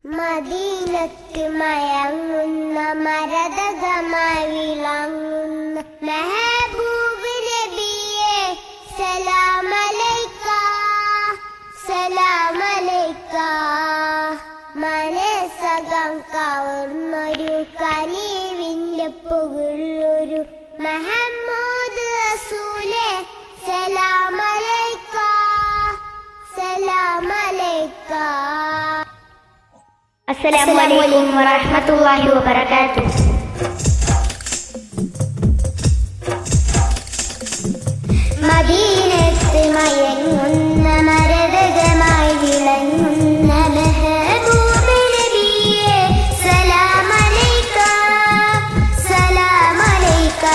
മദീനത്ത് മയങ്ങുന്ന മരതകമായി വിളങ്ങുന്ന മെഹബൂബ് നബിയേ സലാം അലൈക സലാം അലൈക. മനസ്സകം കവർന്നൊരു കനിവിന്റെ പുകഴൊരു മുഹമ്മദ് റസൂലേ സലാം അലൈക സലാം അലൈക. അസ്സലാമു അലൈക്കും വറഹ്മത്തുള്ളാഹി വബറകാതുഹു. മദീനത്ത് മയങ്ങുന്ന മരതകമായി വിളങ്ങുന്ന മെഹബൂബ് നബിയേ സലാം അലൈക സലാം അലൈക.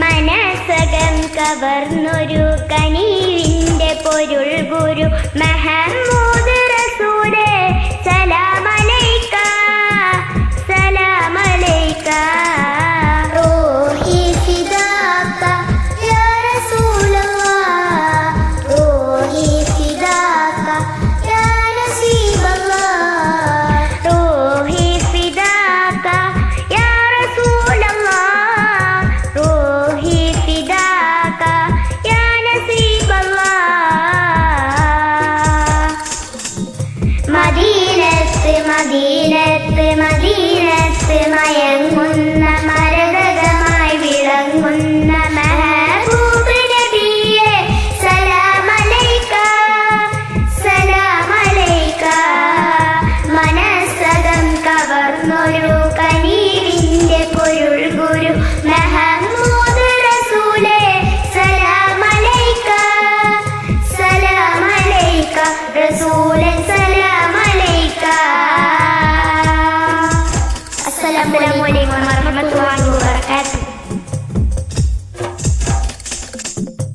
മനസ്സകം കവർന്നൊരു കനിവിന്റെ പൊരുൾ ഗുരു മുഹമ്മദ് റസൂലേ സലാം അലൈക സലാം അലൈക. റൂഹി ഫിദാക യാ റസൂലല്ലാഹ് റൂഹി ഫിദാക യാ നസീബല്ലാഹ് റൂഹി ഫിദാക യാ റസൂലല്ലാഹ് റൂഹി ഫിദാക യാ നസീബല്ലാഹ്. മദീനത്ത് മദീനത്ത് മദീനത്ത് മയങ്ങുന്ന മരതകമായി വിളങ്ങുന്ന മെഹബൂബ് നബിയേ സലാം അലൈക സലാം അലൈക. മനസ്സകം കവർന്നൊരു കനിവിന്റെ പൊരുൾ ഗുരു മുഹമ്മദ് റസൂലേ സലാം അലൈക സലാം അലൈക റസൂലേ സലാം അലൈക. അസ്സലാമു അലൈക്കും വറഹ്മത്തുള്ളാഹി വബറകാതുഹു.